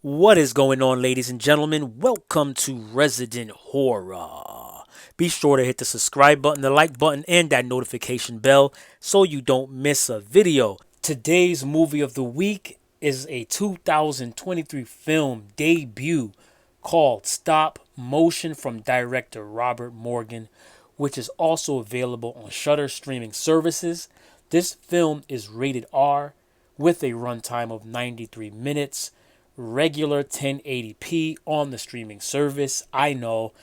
What is going on, ladies and gentlemen? Welcome to Resident Horror. Be sure to hit the subscribe button, the like button, and that notification bell so you don't miss a video. Today's movie of the week is a 2023 film debut called Stop Motion from director Robert Morgan, which is also available on Shudder streaming services. This film is rated R with a runtime of 93 minutes. Regular 1080p on the streaming service. I know.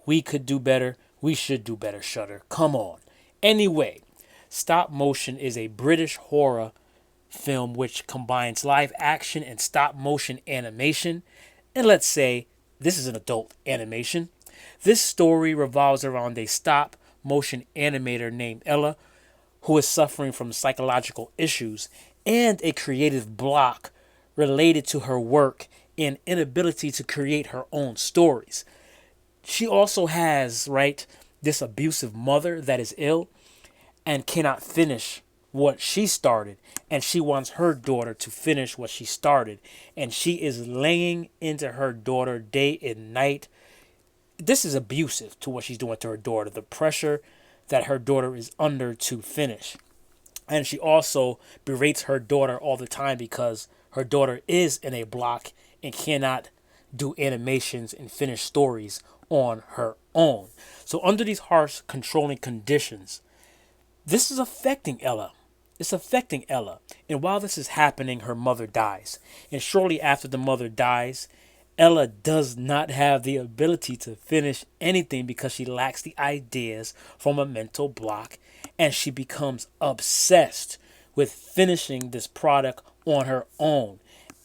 We could do better. We should do better, Shudder. Come on. Anyway, Stop Motion is a British horror film which combines live action and stop motion animation. And let's say this is an adult animation. This story revolves around a stop motion animator named Ella who is suffering from psychological issues and a creative block related to her work and inability to create her own stories. She also has, this abusive mother that is ill and cannot finish what she started. And she wants her daughter to finish what she started. And she is laying into her daughter day and night. This is abusive to what she's doing to her daughter. The pressure that her daughter is under to finish. And she also berates her daughter all the time because her daughter is in a block and cannot do animations and finish stories on her own. So under these harsh controlling conditions, this is affecting Ella. It's affecting Ella. And while this is happening, her mother dies. And shortly after the mother dies, Ella does not have the ability to finish anything because she lacks the ideas from a mental block. And she becomes obsessed with finishing this product on her own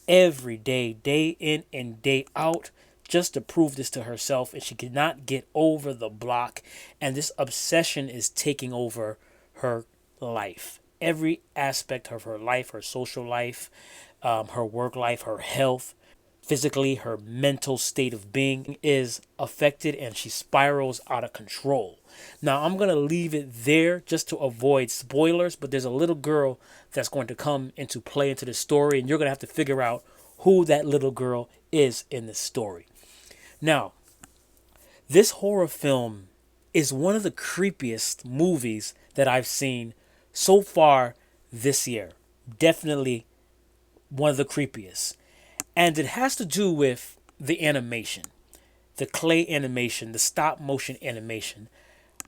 every day, day in and day out, just to prove this to herself. And she cannot get over the block. And this obsession is taking over her life. Every aspect of her life, her social life, her work life, her health, physically, her mental state of being is affected and she spirals out of control. Now, I'm going to leave it there just to avoid spoilers, but there's a little girl that's going to come into play into the story, and you're going to have to figure out who that little girl is in the story. Now, this horror film is one of the creepiest movies that I've seen so far this year. Definitely one of the creepiest. And it has to do with the animation, the clay animation, the stop motion animation.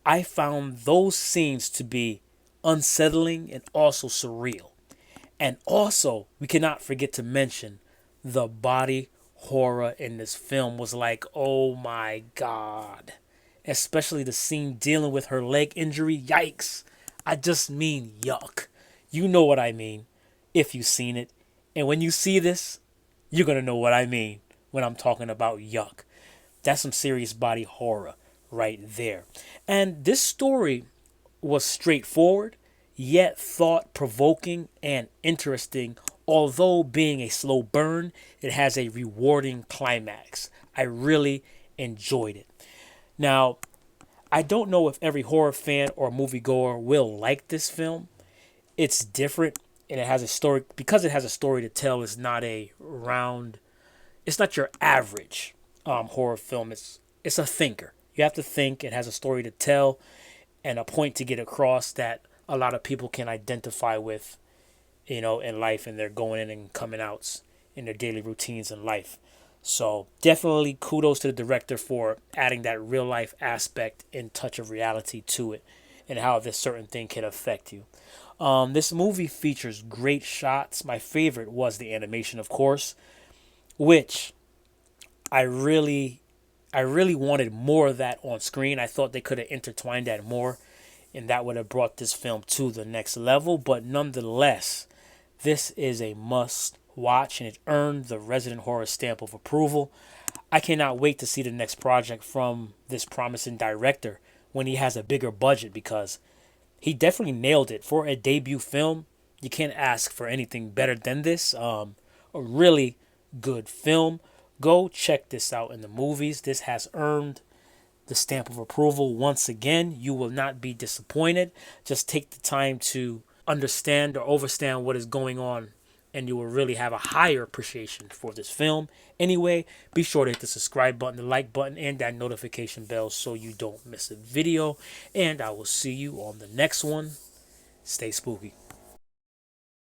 I found those scenes to be unsettling and also surreal. And also, we cannot forget to mention the body horror in this film was like, oh my God. Especially the scene dealing with her leg injury. Yikes. I just mean yuck. You know what I mean if you've seen it. And when you see this, you're going to know what I mean when I'm talking about yuck. That's some serious body horror right there. And this story was straightforward, yet thought-provoking and interesting. Although being a slow burn, it has a rewarding climax. I really enjoyed it. Now, I don't know if every horror fan or moviegoer will like this film. It's different. And it has a story, because it has a story to tell. It's not it's not your average horror film. It's a thinker. You have to think. It has a story to tell and a point to get across that a lot of people can identify with, in life, and they're going in and coming outs in their daily routines in life. So definitely kudos to the director for adding that real life aspect and touch of reality to it and how this certain thing can affect you. This movie features great shots. My favorite was the animation, of course, which I really wanted more of that on screen. I thought they could have intertwined that more, and that would have brought this film to the next level. But nonetheless, this is a must watch, and it earned the Resident Horror stamp of approval. I cannot wait to see the next project from this promising director when he has a bigger budget, because he definitely nailed it. For a debut film, you can't ask for anything better than this. A really good film. Go check this out in the movies. This has earned the stamp of approval once again. You will not be disappointed. Just take the time to understand or overstand what is going on and you will really have a higher appreciation for this film. Anyway, be sure to hit the subscribe button, the like button, and that notification bell so you don't miss a video. And I will see you on the next one. Stay spooky.